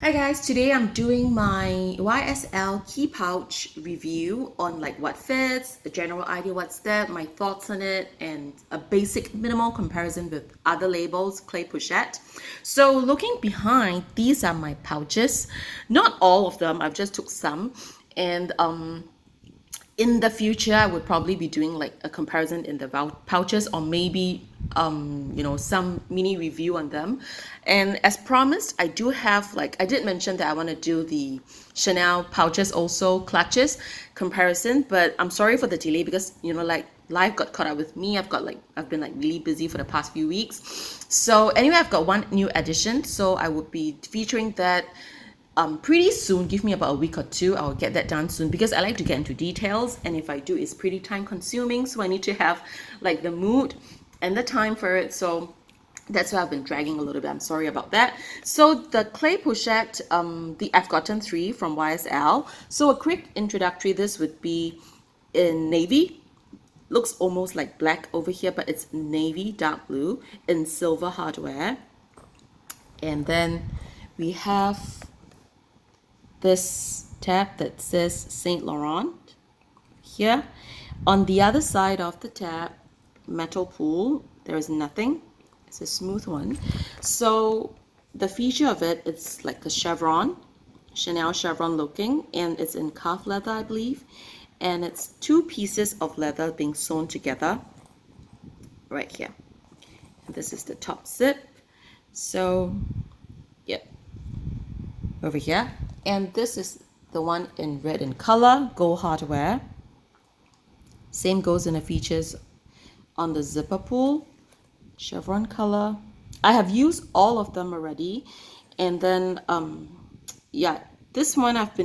Hi guys, today I'm doing my YSL Key pouch review on like what fits, a general idea what's there, my thoughts on it, and a basic minimal comparison with other labels, clay pochette. So looking behind, these are my pouches. Not all of them, I've just took some. And in the future I would probably be doing like a comparison in the pouches, or maybe some mini review on them. And as promised, I do have, like I did mention that I want to do the Chanel pouches also clutches comparison, but I'm sorry for the delay because like life got caught up with me. I've been like really busy for the past few weeks. So anyway, I've got one new addition, so I would be featuring that pretty soon. Give me about a week or two. I'll get that done soon because I like to get into details, and if I do, it's pretty time consuming, so I need to have like the mood and the time for it. So that's why I've been dragging a little bit. I'm sorry about that. So the clay pochette, I've gotten three from YSL. So a quick introductory, this would be in navy. Looks almost like black over here, but it's navy dark blue in silver hardware. And then we have this tab that says Saint Laurent here. On the other side of the tab, metal pool, there is nothing. It's a smooth one. So the feature of it, it's like a chevron, Chanel chevron looking, and it's in calf leather, I believe. And it's two pieces of leather being sewn together right here. And this is the top zip. So, yep, over here. And this is the one in red in color, gold hardware. Same goes in the features on the zipper pull, chevron color. I have used all of them already. And then yeah, this one I've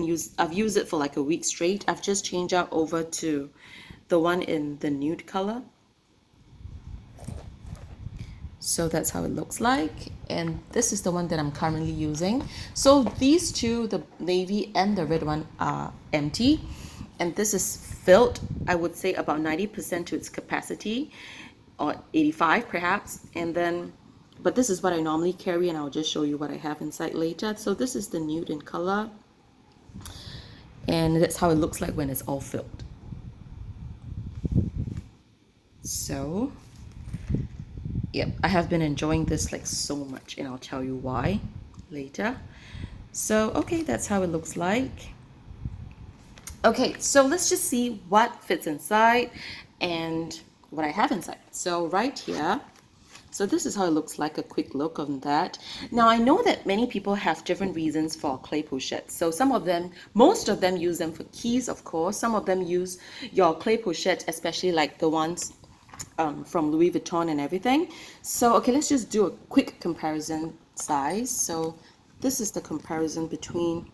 used it for like a week straight. I've just changed out over to the one in the nude color. So that's how it looks like, and this is the one that I'm currently using. So these two, the navy and the red one, are empty, and this is filled, I would say about 90% to its capacity, or 85 perhaps. And then, but this is what I normally carry, and I'll just show you what I have inside later. So this is the nude in color, and that's how it looks like when it's all filled. So yep, I have been enjoying this like so much, and I'll tell you why later. So okay, that's how it looks like. Okay, so let's just see what fits inside and what I have inside. So right here, so this is how it looks like, a quick look on that. Now I know that many people have different reasons for clay pochettes. So most of them use them for keys, of course. Some of them use your clay pochette, especially like the ones from Louis Vuitton and everything. So okay, let's just do a quick comparison size. So this is the comparison between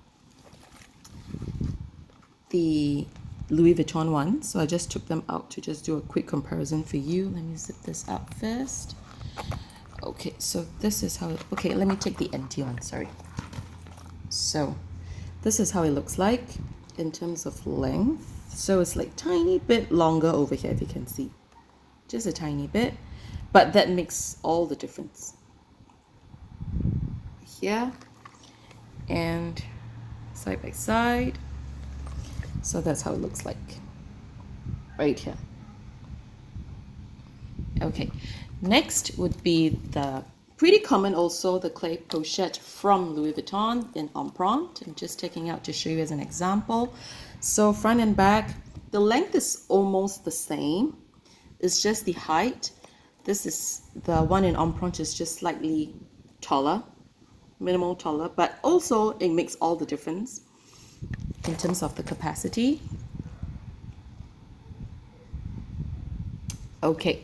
the Louis Vuitton one. So I just took them out to just do a quick comparison for you. Let me zip this up first. Okay, so this is how okay, let me take the empty one, sorry. So this is how it looks like in terms of length. So it's like tiny bit longer over here, if you can see, just a tiny bit, but that makes all the difference here and side by side. So that's how it looks like right here. Okay, next would be the pretty common also, the clay pochette from Louis Vuitton in Empreinte. I'm just taking out to show you as an example. So front and back, the length is almost the same. It's just the height. This is the one in Empreinte, is just slightly taller, minimal taller, but also it makes all the difference in terms of the capacity. Okay,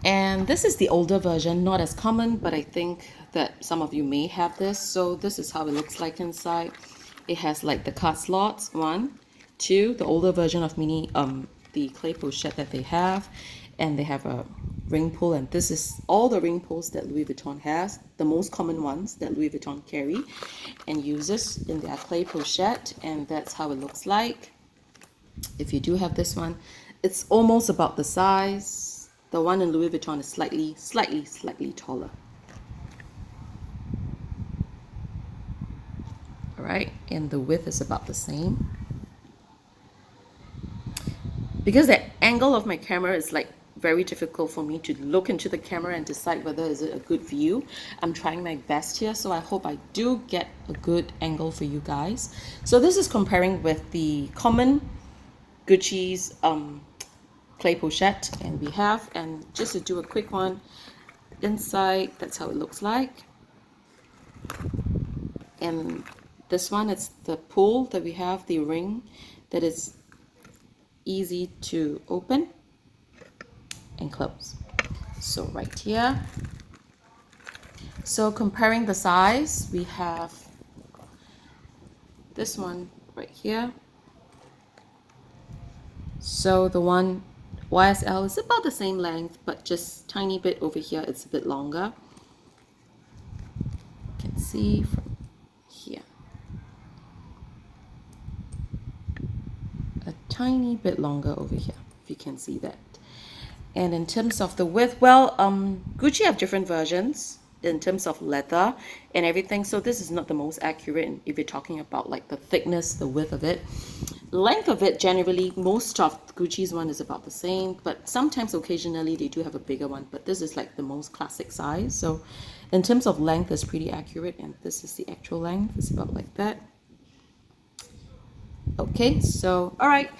and this is the older version, not as common, but I think that some of you may have this. So this is how it looks like inside. It has like the card slots, 1, 2, the older version of the clay pochette that they have, and they have a ring pull, and this is all the ring pulls that Louis Vuitton has, the most common ones that Louis Vuitton carry and uses in their clay pochette, and that's how it looks like. If you do have this one, it's almost about the size. The one in Louis Vuitton is slightly taller. All right, and the width is about the same. Because the angle of my camera is like very difficult for me to look into the camera and decide whether is it a good view. I'm trying my best here, so I hope I do get a good angle for you guys. So this is comparing with the common Gucci's clay pochette, and we have, and just to do a quick one, inside, that's how it looks like. And this one, it's the pull that we have, the ring that is easy to open and close. So right here, so comparing the size, we have this one right here. So the one YSL is about the same length, but just tiny bit over here, it's a bit longer. You can see from here. A tiny bit longer over here, if you can see that. And in terms of the width, well, Gucci have different versions in terms of leather and everything. So this is not the most accurate if you're talking about like the thickness, the width of it. Length of it, generally, most of Gucci's one is about the same, but sometimes occasionally they do have a bigger one, but this is like the most classic size. So in terms of length, it's pretty accurate, and this is the actual length. It's about like that. Okay, so all right,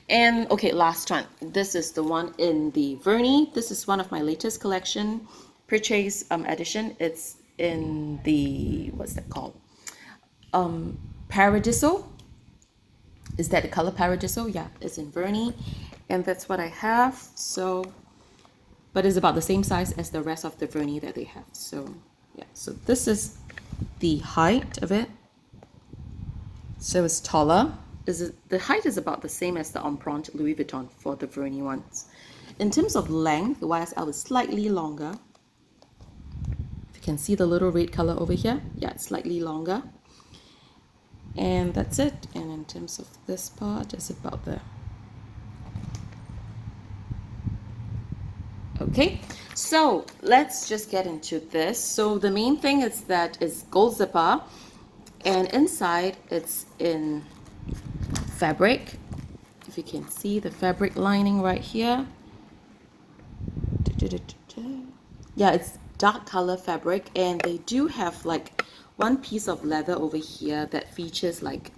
and okay, last one. This is the one in the Verni. This is one of my latest collection purchase edition. It's in the, what's that called, Paradiso. Is that the color Paradiso? Yeah, it's in Verni, and that's what I have. So, but it's about the same size as the rest of the Verni that they have. So yeah, so this is the height of it. So it's taller. The height is about the same as the Empreinte Louis Vuitton for the Verni ones. In terms of length, the YSL is slightly longer. If you can see the little red color over here, yeah, it's slightly longer. And that's it. And in terms of this part, it's about there. Okay, so let's just get into this. So the main thing is that it's gold zipper, and inside it's in fabric. If you can see the fabric lining right here. Yeah, it's dark color fabric, and they do have like one piece of leather over here that features like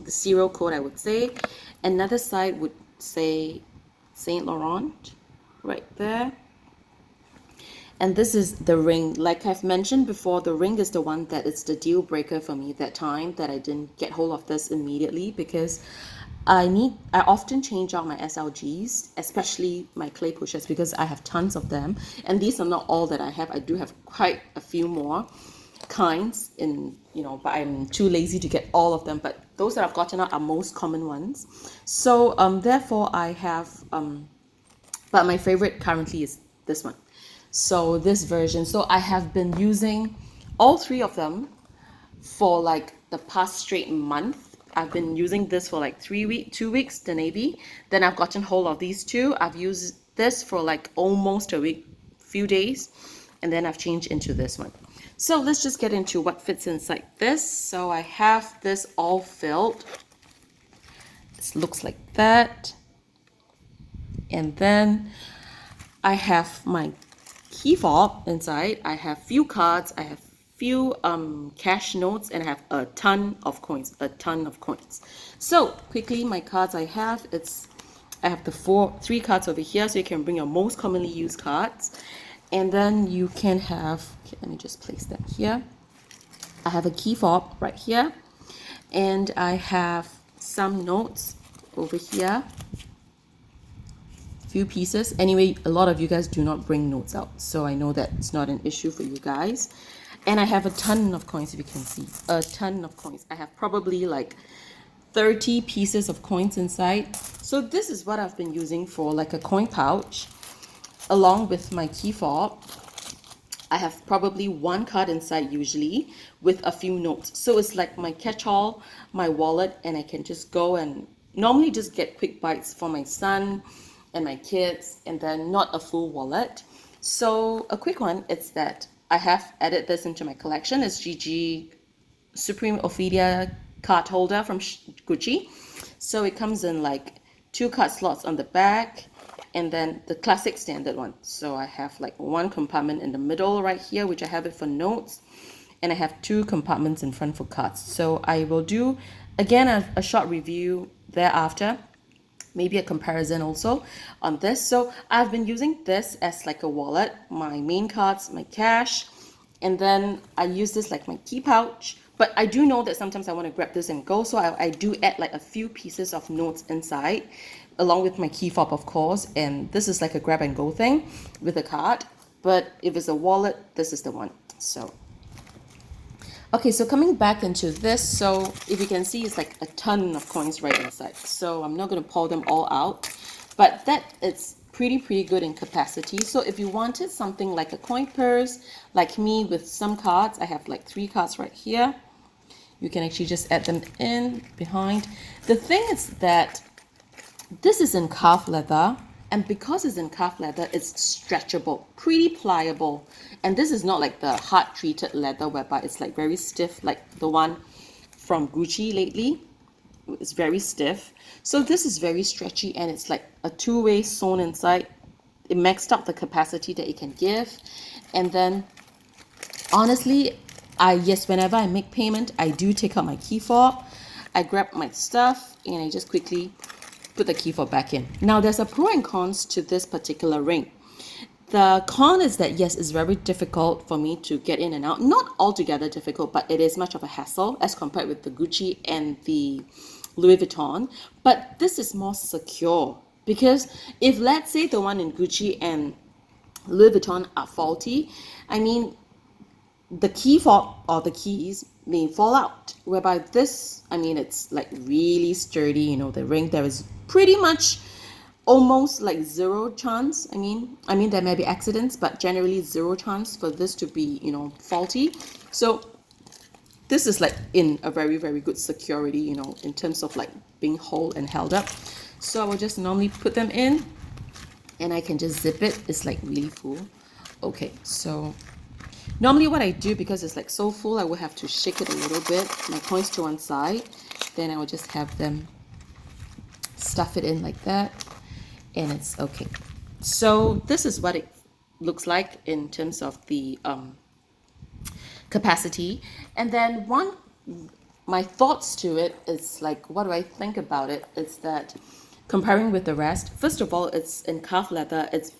the serial code, I would say. Another side would say Saint Laurent right there. And this is the ring. Like I've mentioned before, the ring is the one that is the deal breaker for me that time, that I didn't get hold of this immediately, because I often change out my SLGs, especially my clay pochettes, because I have tons of them. And these are not all that I have. I do have quite a few more kinds in, but I'm too lazy to get all of them. But those that I've gotten out are most common ones. So therefore I have, but my favorite currently is this one. So this version, so I have been using all three of them for like the past straight month. I've been using this for like 2 weeks, the navy. Then I've gotten hold of these two. I've used this for like almost a week, few days, and then I've changed into this one. So let's just get into what fits inside this. So I have this all filled. This looks like that. And then I have my key fob inside. I have few cards, I have few cash notes, and I have a ton of coins. So quickly, my cards I have the 3 cards over here, so you can bring your most commonly used cards. And then you can have, okay, let me just place that here. I have a key fob right here, and I have some notes over here. Few pieces. Anyway, a lot of you guys do not bring notes out, so I know that it's not an issue for you guys. And I have a ton of coins, if you can see. A ton of coins. I have probably like 30 pieces of coins inside. So this is what I've been using for like a coin pouch, along with my key fob. I have probably 1 card inside usually with a few notes. So it's like my catch-all, my wallet, and I can just go and normally just get quick bites for my son and my kids, and then not a full wallet. So a quick one, it's that I have added this into my collection. It's GG Supreme Ophelia card holder from Gucci. So it comes in like 2 card slots on the back, and then the classic standard one. So I have like one compartment in the middle right here, which I have it for notes, and I have 2 compartments in front for cards. So I will do again a short review thereafter, maybe a comparison also on this. So I've been using this as like a wallet, my main cards, my cash, and then I use this like my key pouch. But I do know that sometimes I want to grab this and go, so I do add like a few pieces of notes inside, along with my key fob, of course. And this is like a grab and go thing with a card. But if it's a wallet, this is the one. So okay, so coming back into this, so if you can see, it's like a ton of coins right inside. So I'm not going to pour them all out, but that it's pretty good in capacity. So if you wanted something like a coin purse, like me with some cards, I have like 3 cards right here. You can actually just add them in behind. The thing is that this is in calf leather, and because it's in calf leather, it's stretchable, pretty pliable. And this is not like the hard treated leather whereby it's like very stiff, like the one from Gucci lately. It's very stiff. So this is very stretchy, and it's like a 2-way sewn inside. It maxed out the capacity that it can give. And then honestly, yes, whenever I make payment, I do take out my key fob. I grab my stuff and I just quickly put the key fob back in. Now there's a pro and cons to this particular ring. The con is that yes, it's very difficult for me to get in and out. Not altogether difficult, but it is much of a hassle as compared with the Gucci and the Louis Vuitton. But this is more secure, because if let's say the one in Gucci and Louis Vuitton are faulty, I mean, the key fob or the keys may fall out, whereby this, I mean, it's like really sturdy. You know, the ring, there is pretty much almost like 0 chance. I mean there may be accidents, but generally 0 chance for this to be, you know, faulty. So this is like in a very good security, you know, in terms of like being whole and held up. So I will just normally put them in, and I can just zip it. It's like really full. Okay, so normally what I do, because it's like so full, I will have to shake it a little bit, my coins to one side. Then I will just have them stuff it in like that, and it's okay. So this is what it looks like in terms of the capacity. And then my thoughts to it is like, what do I think about it? It's that comparing with the rest, first of all, it's in calf leather. It's,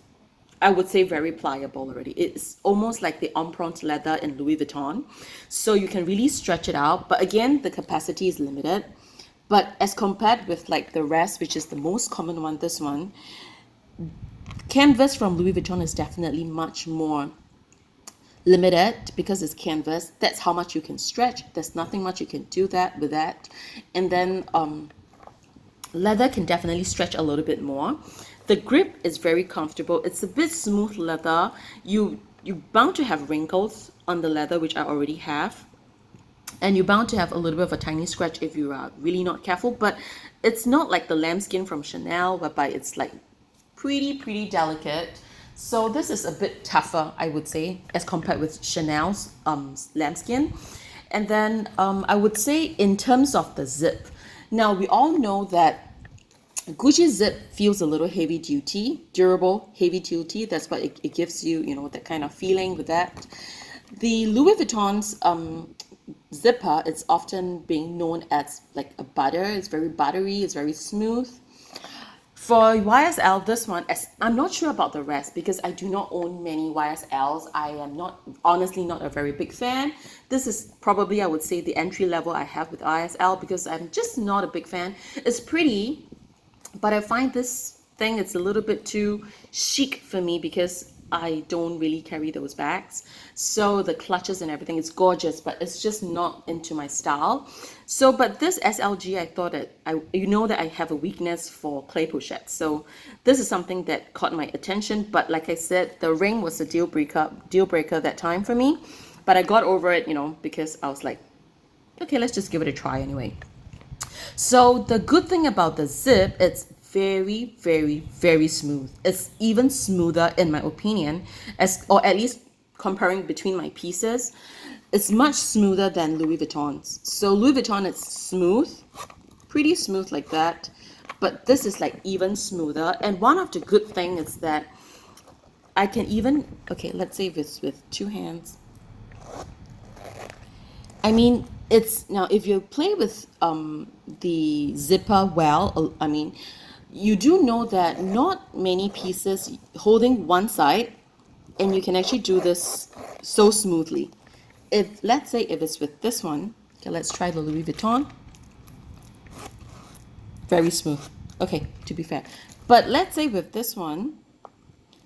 I would say, very pliable already. It's almost like the empreinte leather in Louis Vuitton. So you can really stretch it out. But again, the capacity is limited. But as compared with like the rest, which is the most common one, this one, canvas from Louis Vuitton is definitely much more limited because it's canvas. That's how much you can stretch. There's nothing much you can do that with that. And then leather can definitely stretch a little bit more. The grip is very comfortable. It's a bit smooth leather. You're bound to have wrinkles on the leather, which I already have. And you're bound to have a little bit of a tiny scratch if you are really not careful. But it's not like the lambskin from Chanel, whereby it's like pretty delicate. So this is a bit tougher, I would say, as compared with Chanel's lambskin. And then I would say in terms of the zip. Now, we all know that Gucci zip feels a little heavy duty, durable, heavy duty. That's what it gives you, you know, that kind of feeling with that. The Louis Vuitton's zipper, it's often being known as like a butter. It's very buttery, it's very smooth. For YSL, this one, I'm not sure about the rest because I do not own many YSLs. I am honestly not a very big fan. This is probably, I would say, the entry level I have with YSL because I'm just not a big fan. It's pretty, but I find this thing, it's a little bit too chic for me because I don't really carry those bags. So the clutches and everything, it's gorgeous, but it's just not into my style. So, but this SLG, I thought that you know that I have a weakness for clay pochettes. So this is something that caught my attention. But like I said, the ring was a deal breaker that time for me. But I got over it, you know, because I was like, okay, let's just give it a try anyway. So the good thing about the zip, it's very smooth. It's even smoother in my opinion, or at least comparing between my pieces, it's much smoother than Louis Vuitton's. So Louis Vuitton, it's smooth, pretty smooth like that, but this is like even smoother. And one of the good thing is that I can even, okay, let's say this with two hands. I mean, it's now if you play with the zipper well, I mean, you do know that not many pieces holding one side, and you can actually do this so smoothly. If let's say if it's with this one, okay, let's try the Louis Vuitton. Very smooth. Okay, to be fair, but let's say with this one,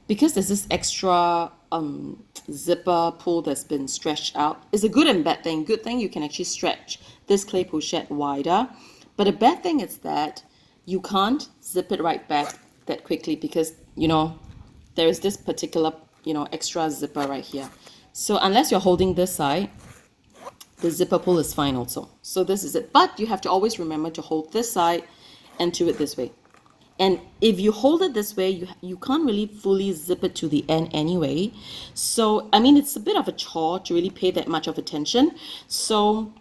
because there's this extra zipper pull that's been stretched out. It's a good and bad thing. Good thing you can actually stretch this clay pochette wider, but a bad thing is that you can't zip it right back that quickly because there is this particular extra zipper right here. So unless you're holding this side, the zipper pull is fine also. So this is it, but you have to always remember to hold this side and do it this way. And if you hold it this way, you can't really fully zip it to the end anyway. So, I mean, it's a bit of a chore to really pay that much of attention. So,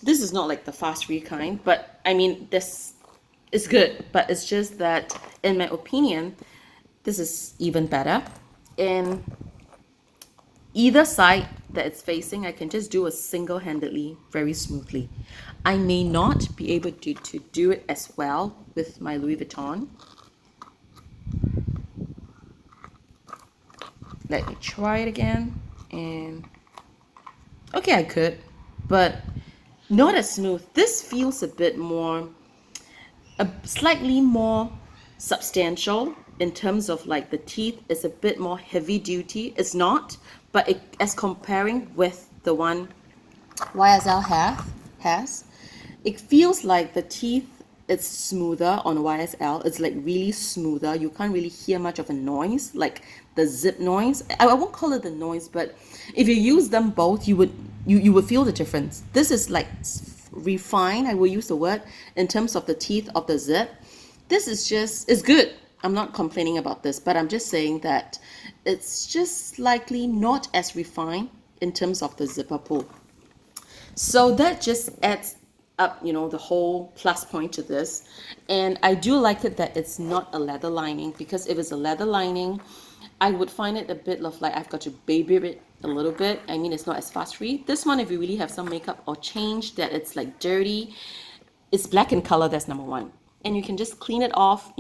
this is not like the fast free kind, but I mean, this is good. But it's just that, in my opinion, this is even better. And either side that it's facing, I can just do it single-handedly, very smoothly. I may not be able to do it as well with my Louis Vuitton. Let me try it again. And okay, I could, but not as smooth. This feels a bit more, slightly more substantial in terms of like the teeth. Is a bit more heavy duty. It's not, but as comparing with the one YSL has, it feels like the teeth, it's smoother on YSL. It's like really smoother. You can't really hear much of a noise, like the zip noise. I won't call it the noise, but if you use them both, you would feel the difference. This is like refined, I will use the word, in terms of the teeth of the zip. This is just, it's good. I'm not complaining about this, but I'm just saying that it's just slightly not as refined in terms of the zipper pull. So that just adds up, the whole plus point to this. And I do like it that it's not a leather lining, because if it's a leather lining, I would find it a bit of like I've got to baby it a little bit. I mean, it's not as fast free. This one, if you really have some makeup or change that it's like dirty, it's black in color, that's number one. And you can just clean it off,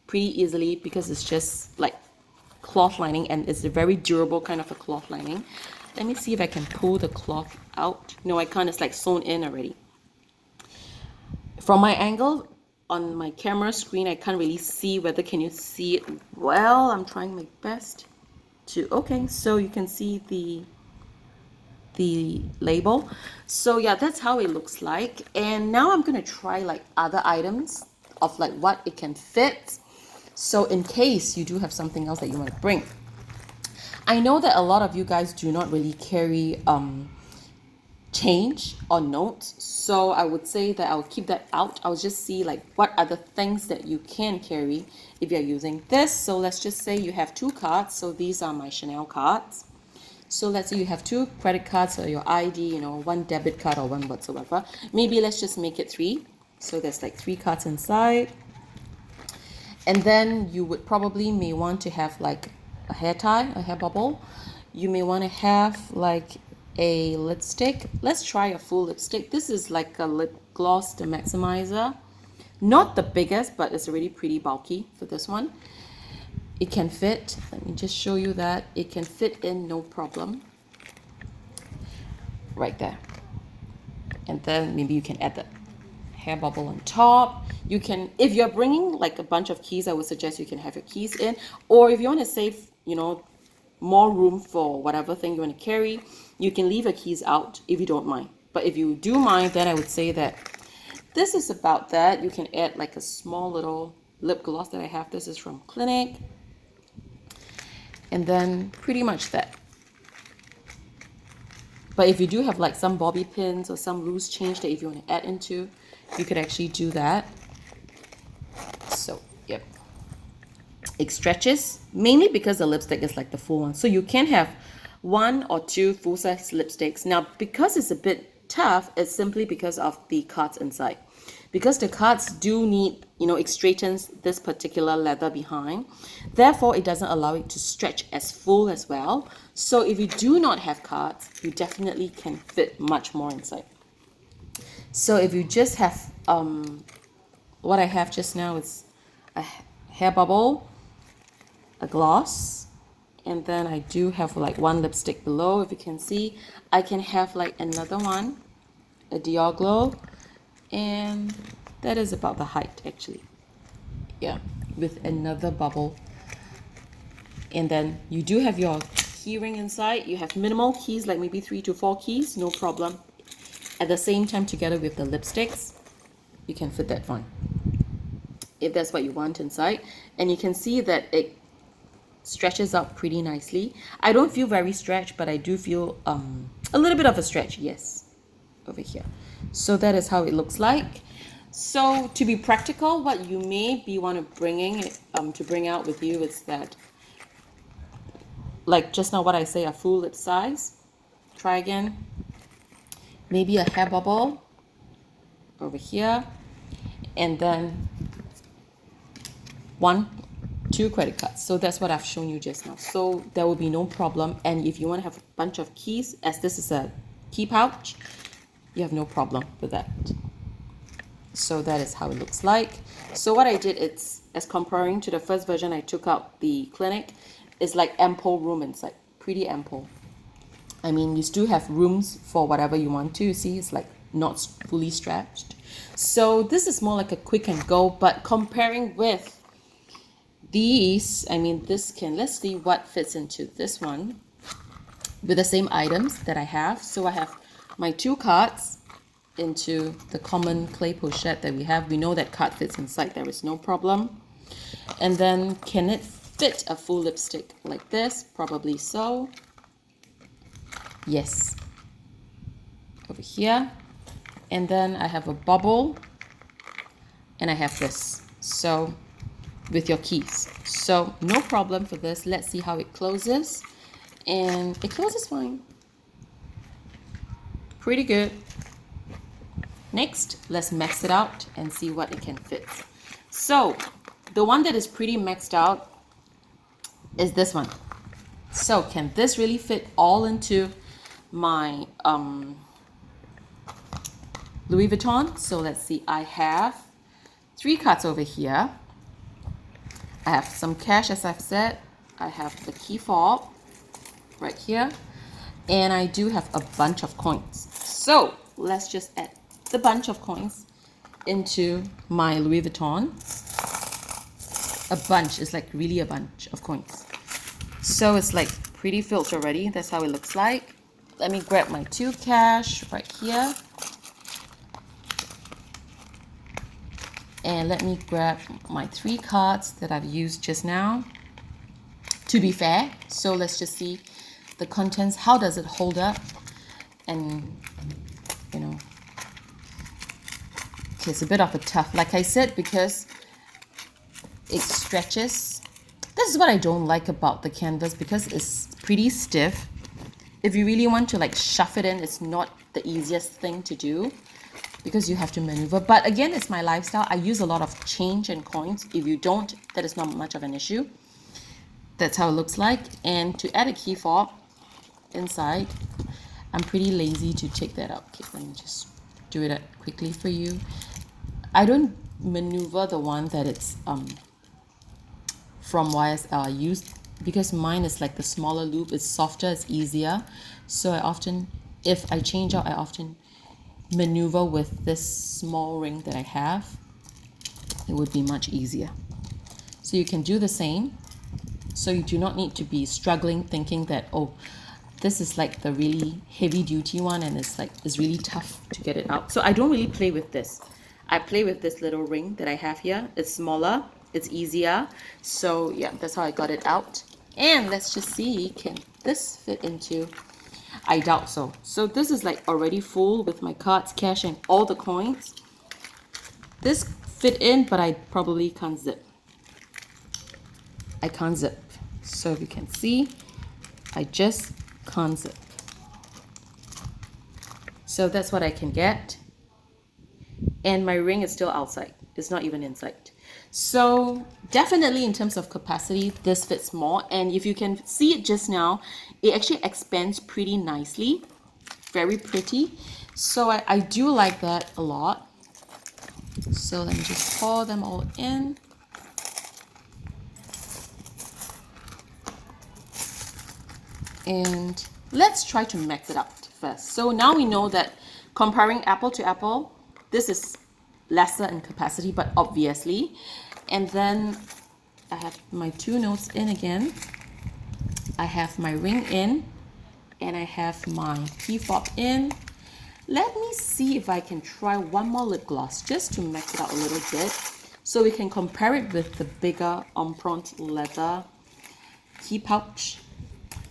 pretty easily, because it's just like cloth lining, and it's a very durable kind of a cloth lining. Let me see if I can pull the cloth out. No, I can't. It's like sewn in already. From my angle on my camera screen, I can't really see whether can you see it well. I'm trying my best to. Okay, so you can see the label. So yeah, that's how it looks like. And now I'm gonna try like other items of like what it can fit. So in case you do have something else that you want to bring. I know that a lot of you guys do not really carry change or notes, so I would say that I'll keep that out. I'll just see like what are the things that you can carry if you're using this. So let's just say you have 2 cards. So these are my Chanel cards. So let's say you have 2 credit cards or your ID, 1 debit card or 1 whatsoever. Maybe let's just make it 3. So there's like 3 cards inside. And then you would probably may want to have like a hair tie, a hair bubble. You may want to have like a lipstick. Let's try a full lipstick. This is like a lip gloss, the maximizer. Not the biggest, but it's already pretty bulky for this one. It can fit. Let me just show you that. It can fit in no problem. Right there. And then maybe you can add the hair bubble on top. You can, if you're bringing like a bunch of keys, I would suggest you can have your keys in. Or if you want to save, more room for whatever thing you want to carry, you can leave your keys out if you don't mind. But if you do mind, then I would say that this is about that. You can add like a small little lip gloss that I have. This is from Clinique. And then pretty much that. But if you do have like some bobby pins or some loose change that if you want to add into, you could actually do that. So, yep. It stretches, mainly because the lipstick is like the full one. So you can have 1 or 2 full-size lipsticks. Now, because it's a bit tough is simply because of the cards inside. Because the cards do need, it straightens this particular leather behind. Therefore, it doesn't allow it to stretch as full as well. So if you do not have cards, you definitely can fit much more inside. So if you just have, what I have just now is a hair bubble, a gloss, and then I do have like one lipstick below. If you can see, I can have like another one, a Dior Glow, and that is about the height actually. Yeah, with another bubble. And then you do have your key ring inside. You have minimal keys, like maybe 3 to 4 keys, no problem. At the same time, together with the lipsticks, you can fit that one if that's what you want inside. And you can see that it stretches out pretty nicely. I don't feel very stretched, but I do feel a little bit of a stretch, yes, over here. So that is how it looks like. So to be practical, what you may be want to bring out with you is that, like just now what I say, a full lip size. Try again. Maybe a hair bubble over here, and then 1, 2 credit cards. So that's what I've shown you just now. So there will be no problem. And if you want to have a bunch of keys, as this is a key pouch, you have no problem with that. So that is how it looks like. So what I did, it's as comparing to the first version I took out the Clinique, is like ample room inside, pretty ample. I mean, you still have rooms for whatever you want to. You see, it's like not fully stretched. So this is more like a quick and go, but comparing with these, I mean, let's see what fits into this one with the same items that I have. So I have my 2 cards into the common clay pochette that we have. We know that card fits inside, there is no problem. And then can it fit a full lipstick like this? Probably so. Yes, over here. And then I have a bubble, and I have this. So with your keys, so no problem for this. Let's see how it closes. And it closes fine, pretty good. Next, let's max it out and see what it can fit. So the one that is pretty maxed out is this one. So can this really fit all into my Louis Vuitton? So let's see, I have 3 cards over here. I have some cash, as I've said. I have the key fob right here, and I do have a bunch of coins. So let's just add the bunch of coins into my Louis Vuitton. A bunch is like really a bunch of coins. So it's like pretty filled already. That's how it looks like. Let me grab my 2 cash right here. And let me grab my 3 cards that I've used just now. To be fair, so let's just see the contents. How does it hold up? And, okay, it's a bit of a tough, like I said, because it stretches. This is what I don't like about the canvas, because it's pretty stiff. If you really want to like shove it in, it's not the easiest thing to do, because you have to maneuver. But again, it's my lifestyle. I use a lot of change and coins. If you don't, that is not much of an issue. That's how it looks like. And to add a key fob inside, I'm pretty lazy to take that out. Okay, let me just do it quickly for you. I don't maneuver the one that it's from YSL. I use, because mine is like the smaller loop. It's softer, it's easier. So I often, if I change out, I often maneuver with this small ring that I have. It would be much easier. So you can do the same. So you do not need to be struggling thinking that, oh, this is like the really heavy duty one and it's really tough to get it out. So I don't really play with this. I play with this little ring that I have here. It's smaller, it's easier. So yeah, that's how I got it out. And let's just see, can this fit into, I doubt so. So this is like already full with my cards, cash, and all the coins. This fit in, but I probably can't zip. I can't zip. So if you can see, I just can't zip. So that's what I can get. And my ring is still outside. It's not even inside. So definitely in terms of capacity, this fits more. And if you can see it just now, it actually expands pretty nicely. Very pretty. So I do like that a lot. So let me just pour them all in. And let's try to max it out first. So now we know that comparing apple to apple, this is lesser in capacity, but obviously. And then I have my two notes in again. I have my ring in, and I have my key fob in. Let me see if I can try one more lip gloss just to max it out a little bit, so we can compare it with the bigger Empreinte leather key pouch.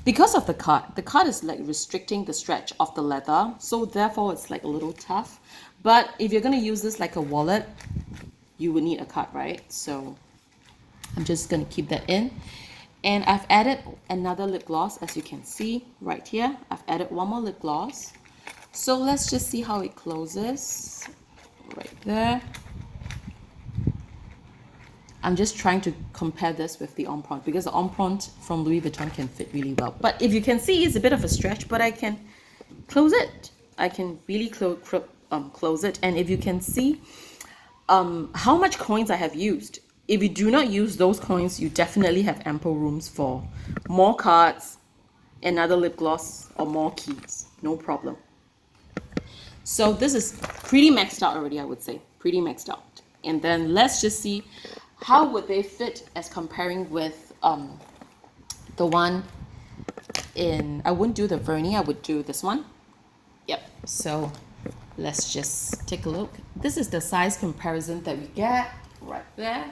Because of the card is like restricting the stretch of the leather, so therefore it's like a little tough. But if you're going to use this like a wallet, you would need a card, right? So I'm just going to keep that in. And I've added another lip gloss, as you can see right here. I've added one more lip gloss. So let's just see how it closes right there. I'm just trying to compare this with the Empreinte, because the Empreinte from Louis Vuitton can fit really well. But if you can see, it's a bit of a stretch, but I can close it. I can really close it. And if you can see how much coins I have used, if you do not use those coins, you definitely have ample rooms for more cards, another lip gloss, or more keys. No problem. So this is pretty maxed out already, I would say. Pretty maxed out. And then let's just see how would they fit as comparing with the one in, I wouldn't do the Vernis, I would do this one. Yep, so let's just take a look. This is the size comparison that we get right there.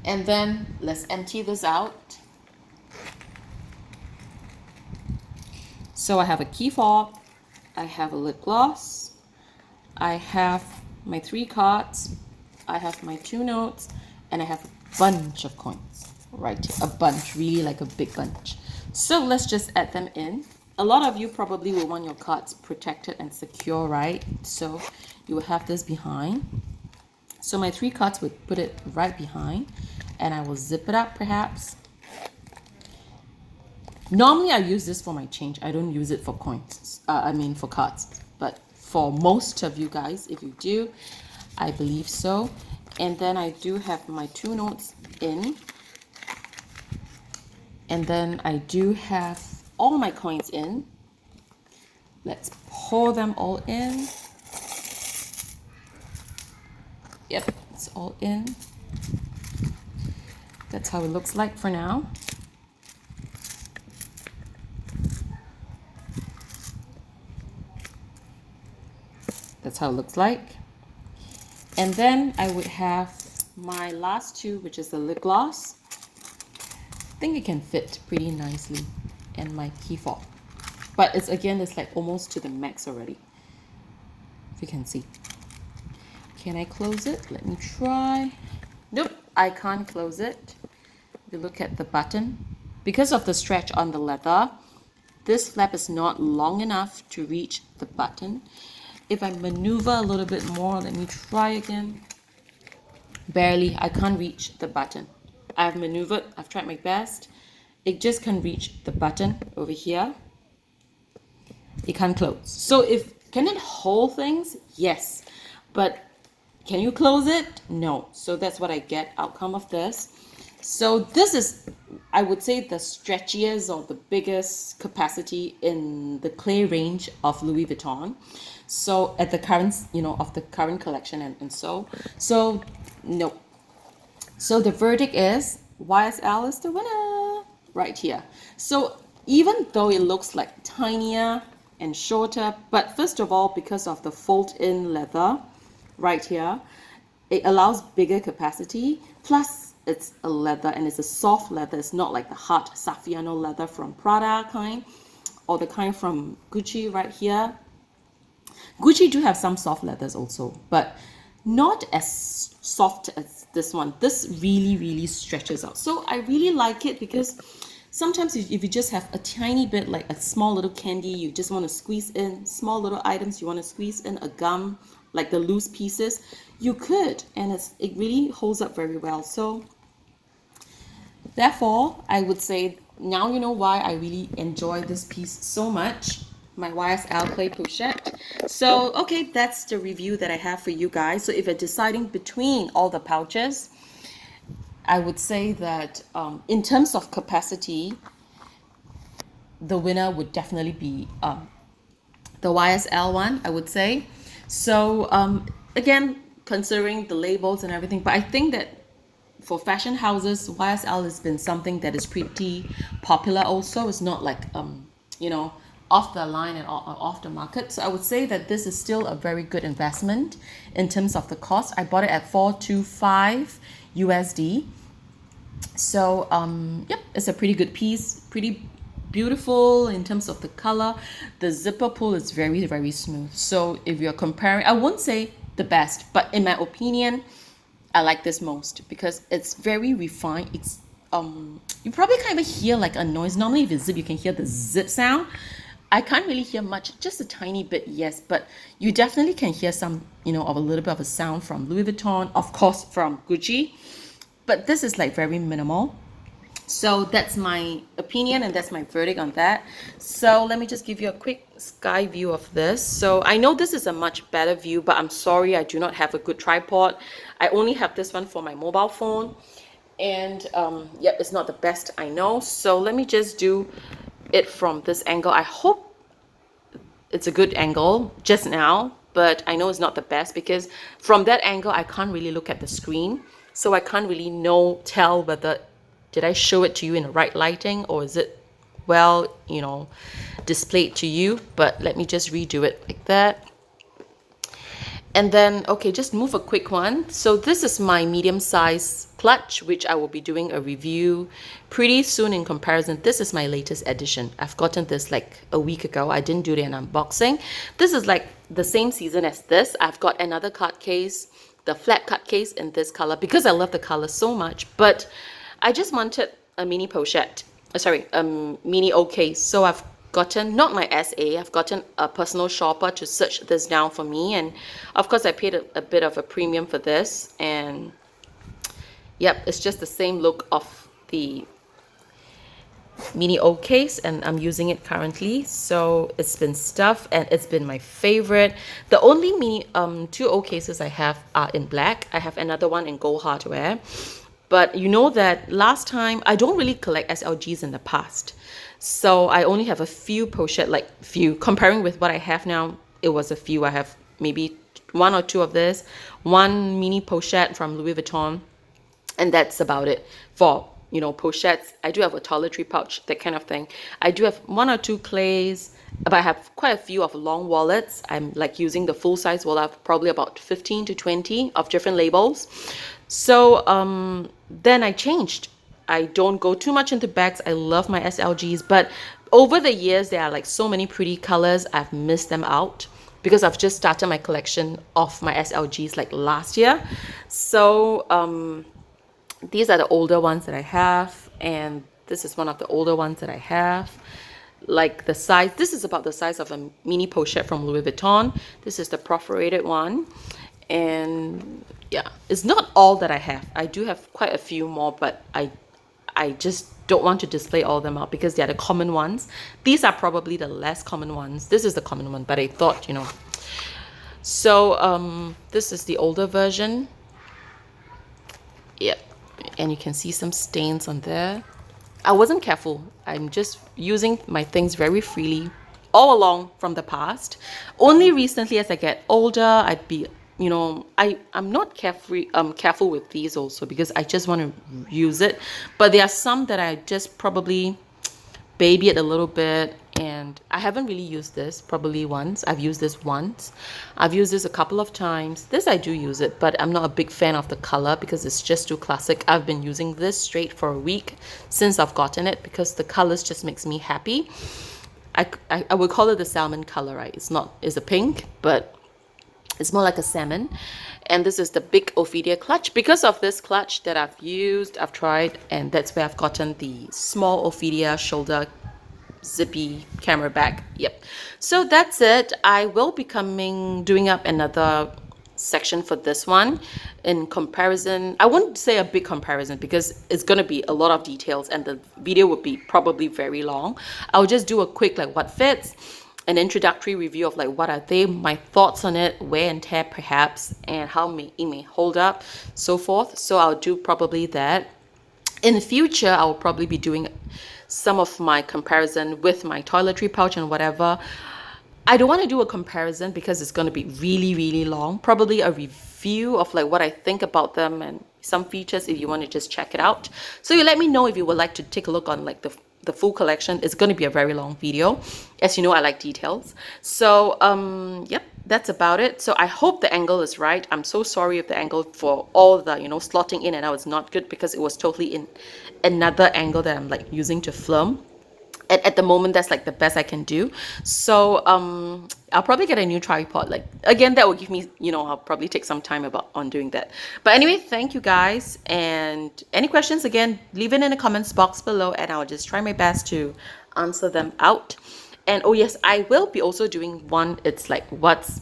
And then let's empty this out. So I have a key fob, I have a lip gloss, I have my 3 cards, I have my 2 notes, and I have a bunch of coins, right? A bunch, really like a big bunch. So let's just add them in. A lot of you probably will want your cards protected and secure, right? So you will have this behind. So my 3 cards would put it right behind, and I will zip it up perhaps. Normally I use this for my change. I don't use it for coins. For cards. But for most of you guys, if you do, I believe so. And then I do have my 2 notes in. And then I do have all my coins in. Let's pour them all in. Yep, it's all in. That's how it looks like for now. That's how it looks like. And then I would have my last 2, which is the lip gloss. I think it can fit pretty nicely, and my key fob. But it's like almost to the max already, if you can see. Can I close it? Let me try. Nope, I can't close it. If you look at the button, because of the stretch on the leather, this flap is not long enough to reach the button. If I maneuver a little bit more, let me try again. Barely, I can't reach the button. I've maneuvered, I've tried my best. It just can't reach the button over here. It can't close. So can it hold things? Yes. But can you close it? No. So that's what I get outcome of this. So this is, I would say, the stretchiest or the biggest capacity in the cles range of Louis Vuitton. So at the current, of the current collection and so no. So the verdict is YSL is the winner right here. So even though it looks like tinier and shorter, but first of all, because of the fold-in leather right here, it allows bigger capacity. Plus, it's a leather and it's a soft leather. It's not like the hard Saffiano leather from Prada kind, or the kind from Gucci right here. Gucci do have some soft leathers also, but not as soft as this one. This really, really stretches out. So I really like it because sometimes if you just have a tiny bit, like a small little candy, you just want to squeeze in, small little items, you want to squeeze in a gum, like the loose pieces, you could, and it really holds up very well. So therefore, I would say now you know why I really enjoy this piece so much, my YSL clay pochette. So, okay, that's the review that I have for you guys. So if you're deciding between all the pouches, I would say that in terms of capacity, the winner would definitely be the YSL one, I would say. So again, considering the labels and everything, but I think that for fashion houses, YSL has been something that is pretty popular also. It's not like, you know, off the line and off the market. So I would say that this is still a very good investment in terms of the cost. I bought it at 425 USD. So, yep, it's a pretty good piece, pretty beautiful in terms of the color. The zipper pull is very, very smooth. So if you're comparing, I won't say the best, but in my opinion, I like this most because it's very refined. It's you probably can't even hear like a noise. Normally if it's zip, you can hear the zip sound. I can't really hear much, just a tiny bit, yes, but you definitely can hear some, you know, of a little bit of a sound from Louis Vuitton, of course from Gucci, but this is like very minimal. So that's my opinion and that's my verdict on that. So let me just give you a quick sky view of this. So I know this is a much better view, but I'm sorry I do not have a good tripod. I only have this one for my mobile phone. And yep, it's not the best, I know. So let me just do it from this angle. I hope it's a good angle just now, but I know it's not the best because from that angle, I can't really look at the screen. So I can't really tell whether did I show it to you in the right lighting or is it well, you know, displayed to you. But let me just redo it like that. And then, okay, just move a quick one. So this is my medium size clutch, which I will be doing a review pretty soon in comparison. This is my latest edition. I've gotten this like a week ago. I didn't do an unboxing. This is like the same season as this. I've got another card case, the flat card case in this color because I love the color so much. But I just wanted a mini pochette, mini O case. So I've gotten, not my SA, I've gotten a personal shopper to search this down for me. And of course I paid a bit of a premium for this. And yep, it's just the same look of the mini O case and I'm using it currently. So it's been stuffed and it's been my favorite. The only mini two O cases I have are in black. I have another one in gold hardware. But you know that last time, I don't really collect SLGs in the past. So I only have a few pochette, like few. Comparing with what I have now, it was a few. I have maybe one or two of this, one mini pochette from Louis Vuitton, and that's about it for, you know, pochettes. I do have a toiletry pouch, that kind of thing. I do have one or two cles, but I have quite a few of long wallets. I'm like using the full size wallet, probably about 15 to 20 of different labels. So then I changed. I don't go too much into bags. I love my SLGs, but over the years, there are like so many pretty colors. I've missed them out because I've just started my collection of my SLGs like last year. So these are the older ones that I have, and this is one of the older ones that I have. Like the size, this is about the size of a mini pochette from Louis Vuitton. This is the perforated one. And yeah, it's not all that I have. I do have quite a few more, but I just don't want to display all of them out because they're the common ones. These are probably the less common ones. This is the common one, but I thought, you know. So this is the older version. Yep, and you can see some stains on there. I wasn't careful. I'm just using my things very freely all along from the past. Only recently as I get older, I'd be, you know, I'm not careful with these also because I just want to use it. But there are some that I just probably baby it a little bit, and I haven't really used this probably once. I've used this once. I've used this a couple of times. This I do use it, but I'm not a big fan of the color because it's just too classic. I've been using this straight for a week since I've gotten it because the colors just makes me happy. I would call it the salmon color, right? It's a pink, but it's more like a salmon. And this is the big Ophidia clutch. Because of this clutch that I've used, I've tried, and that's where I've gotten the small Ophidia shoulder zippy camera bag. Yep. So that's it. I will be doing up another section for this one in comparison. I wouldn't say a big comparison because it's going to be a lot of details and the video would be probably very long. I'll just do a quick like what fits, an introductory review of like what are they, my thoughts on it, wear and tear perhaps, and how it may hold up, so forth. So I'll do probably that. In the future, I will probably be doing some of my comparison with my toiletry pouch and whatever. I don't want to do a comparison because it's going to be really, really long. Probably a review of like what I think about them and some features if you want to just check it out. So you let me know if you would like to take a look on like the full collection. It's going to be a very long video. As you know, I like details. So, yep, that's about it. So I hope the angle is right. I'm so sorry if the angle for all the, slotting in and out is not good because it was totally in another angle that I'm like using to film. At the moment, that's like the best I can do. So I'll probably get a new tripod. Like again, that will give me, I'll probably take some time on doing that. But anyway, thank you guys. And any questions, again, leave it in the comments box below and I'll just try my best to answer them out. And oh yes, I will be also doing one. It's like what's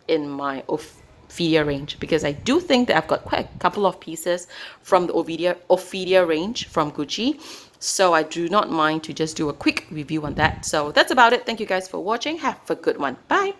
in my Ophidia range, because I do think that I've got quite a couple of pieces from the Ophidia range from Gucci. So I do not mind to just do a quick review on that. So that's about it. Thank you guys for watching. Have a good one. Bye.